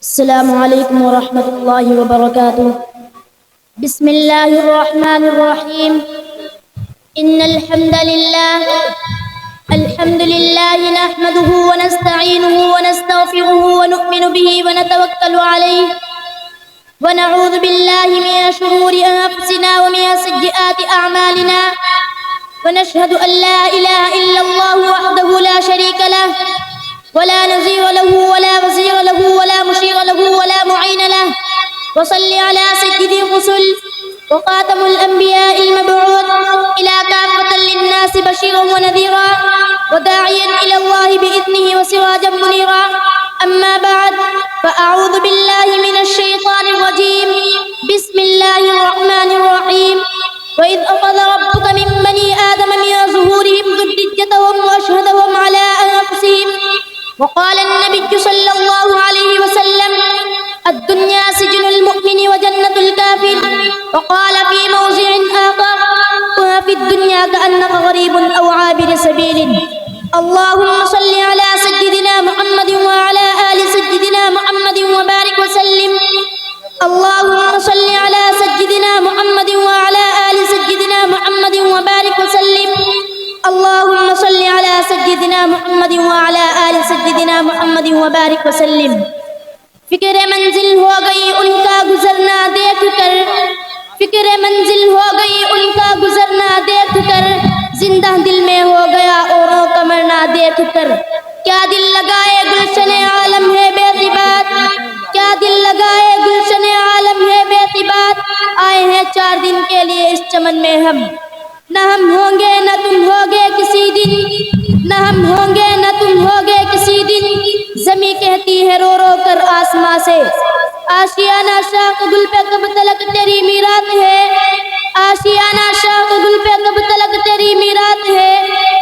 السلام عليكم ورحمة الله وبركاته. بسم الله الرحمن الرحيم. إن الحمد لله نحمده ونستعينه ونستغفره ونؤمن به ونتوكل عليه ونعوذ بالله من شرور أنفسنا ومن سيئات أعمالنا ونشهد أن لا إله إلا الله وحده لا شريك له ولا نظير له ولا وزير له ولا مشير له ولا معين له وصل على سيد الرسل وخاتم الأنبياء المبعوث إلى كافة للناس بشيرا ونذيرا وداعيا إلى الله بإذنه وسراجا منيرا. أما بعد فأعوذ بالله من الشيطان الرجيم. بسم الله الرحمن الرحيم. وإذ أخذ ربك من بني آدم من ظهورهم ذريتهم وأشهدهم على أنفسهم وقال النبي صلى الله عليه وسلم الدنيا سجن المؤمن وجنة الكافر. وقال في موضع آخر وفي الدنيا كأنك غريب أو عابر سبيل. اللهم صل على سيدنا محمد وعلى آل سيدنا محمد وبارك وسلم. اللهم صل على سيدنا محمد وعلى آل سيدنا محمد وبارك وسلم. اللهم صل على سيدنا محمد وعلى آل سيدنا محمد وبارك وسلم. فکر منزل ہو گئی ان کا گزرنا دیکھ کر، فکر منزل ہو گئی ان کا گزرنا دیکھ کر، زندہ دل میں ہو گیا اوروں کا مرنا دیکھ کر. کیا دل لگائے گلشن عالم ہے بے ثبات، کیا دل لگائے گلشن عالم ہے بے ثبات. آئے ہیں 4 دن کے لیے اس چمن میں ہم، نہ ہم ہوں گے نہ تم ہوگے کسی دن، نہ ہم ہوں گے نہ تم ہوگے کسی دن. زمیں کہتی ہے رو رو کر آسماں سے، آشیانہ شاخ گل پہ کب تلک تیری میرات ہے، آشیانہ شاخ گل پہ کب تلک تیری میرات ہے.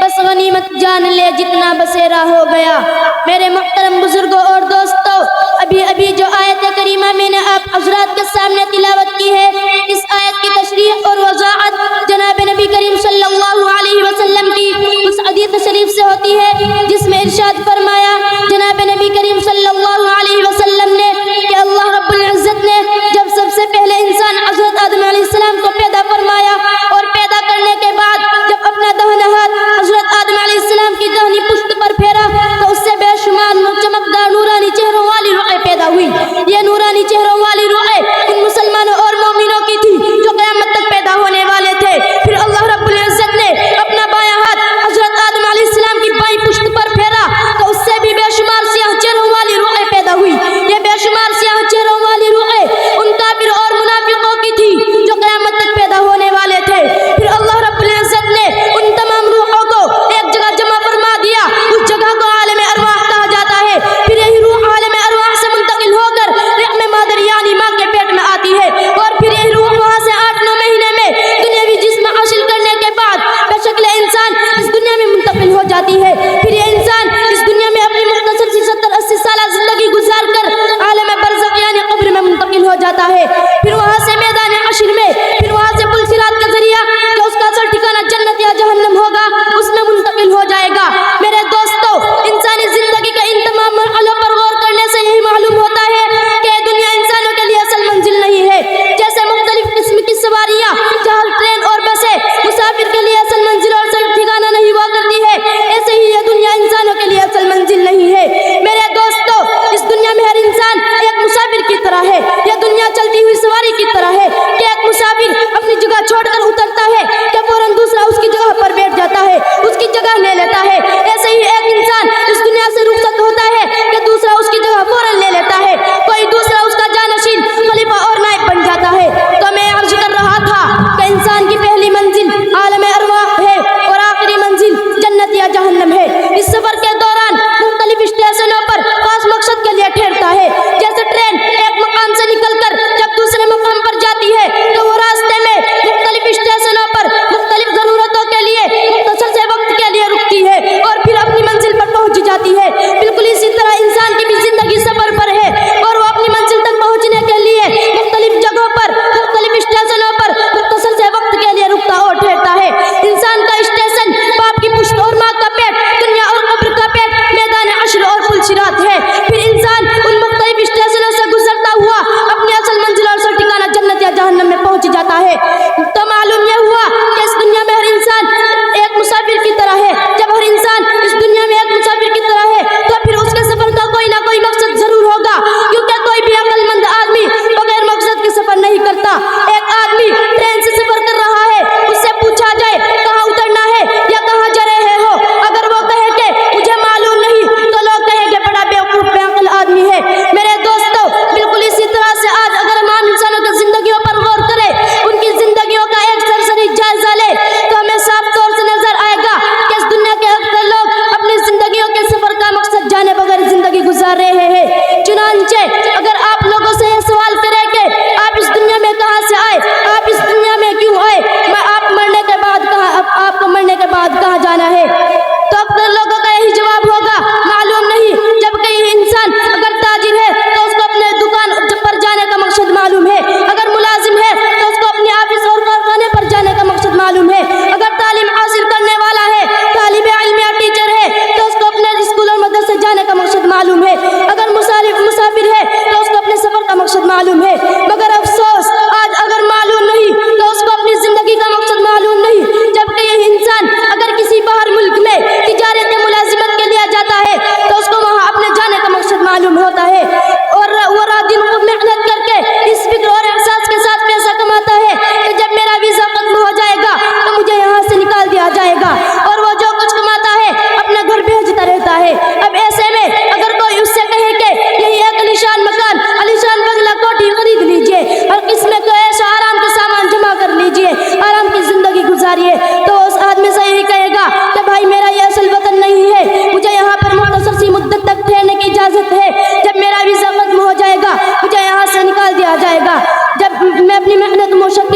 بس غنیمت جان لے جتنا بسیرا ہو گیا. میرے محترم بزرگوں اور دوستوں، ابھی جو آیت کریمہ میں نے آپ حضرات کے سامنے تلاوت کی ہے، اس آیت کی تشریح اور وضاحت جناب نبی کریم صلی اللہ علیہ وسلم کی اس حدیث شریف سے ہوتی ہے جس میں ارشاد فرمایا جناب نبی کریم صلی اللہ علیہ وسلم نے کہ اللہ رب العزت نے جب سب سے پہلے انسان حضرت آدم علیہ السلام کو پیدا فرمایا اور پیدا کرنے کے بعد جب اپنا دہنا ہاتھ حضرت آدم علیہ السلام کی دہنی پشت پر پھیرا تو اس سے بے شمار چمکدار نورانی چہروں والی روحیں پیدا ہوئی. یہ نورانی چہروں والی روحیں ان مسلمانوں اور مومنوں کی تھی جو قیامت تک پیدا ہونے والے تھے. پھر اللہ رب العزت نے اپنا بایاں ہاتھ حضرت آدم علیہ السلام کی بائیں پشت پر پھیرا تو اس سے بھی بے شمار سیاہ چہروں والی روحیں پیدا ہوئی. یہ بے شمار سیاہ چہروں والی روحیں ان کافر اور منافقوں کی تھی جو قیامت تک پیدا ہونے والے تھے. پھر اللہ رب العزت نے ان تمام روحوں کو ایک جگہ جمع فرما دیا. اس جگہ کو عالم ارواح کہا جاتا ہے. پھر یہی روح عالم ارواح سے منتقل ہو کر رحم مادر یعنی ماں کے پیٹ میں آتی ہے اور پھر یہی روح وہاں سے 8-9 مہینے میں دنیاوی جسم حاصل کرنے کے بعد بشکل انسان اس دنیا میں منتقل ہو جاتی ہے. پھر یہ انسان اس دنیا میں اپنی مختصر سی 70-80 سالہ زندگی گزار کر عالم برزخ یعنی قبر میں منتقل ہو جاتا ہے. پھر وہاں سے میدان حشر میں، پھر وہاں سے پل صراط کا ذریعہ جو اس کا اصل ٹھکانہ جنت یا جہنم ہوگا اس میں منتقل ہو جائے گا. میرے دوستو، انسانی زندگی کے ان تمام مرحلوں پر غور کرنے سے یہی معلوم ہوتا ہے کہ دنیا انسانوں کے لیے اصل منزل نہیں ہے. جیسے مختلف قسم کی سواریاں جہاز، ٹرین اور بسیں مسافر کے لیے اصل منزل اور اصل ٹھکانہ نہیں ہوا کرتی ہے، ایسے ہی یہ دنیا انسانوں کے لیے اصل منزل نہیں ہے. میرے دوستو، اس دنیا میں ہر انسان ایک مسافر کی طرح ہے. یہ دنیا چلتی ہوئی سواری کی طرح ہے کہ ایک مسافر اپنی جگہ چھوڑ کر اترتا ہے کہ فوراً دوسرا اس کی جگہ پر بیٹھ جاتا ہے، اس کی جگہ لے لیتا ہے. ایسے ہی ایک انسان اس دنیا سے رخصت ہوتا ہے کہ دوسرا اس کی جگہ فوراً لے لیتا ہے، کوئی دوسرا اس کا جانشین، خلیفہ اور نائب بن جاتا ہے. تو میں عرض کر رہا تھا کہ انسان کی پہلی منزل عالم ارواح ہے اور آخری منزل جنت یا جہنم ہے. اس سفر کے دوران مختلف اسٹیشنوں پر خاص مقصد کے لیے ٹھہرتا ہے. جیسے ٹرین ایک مقام سے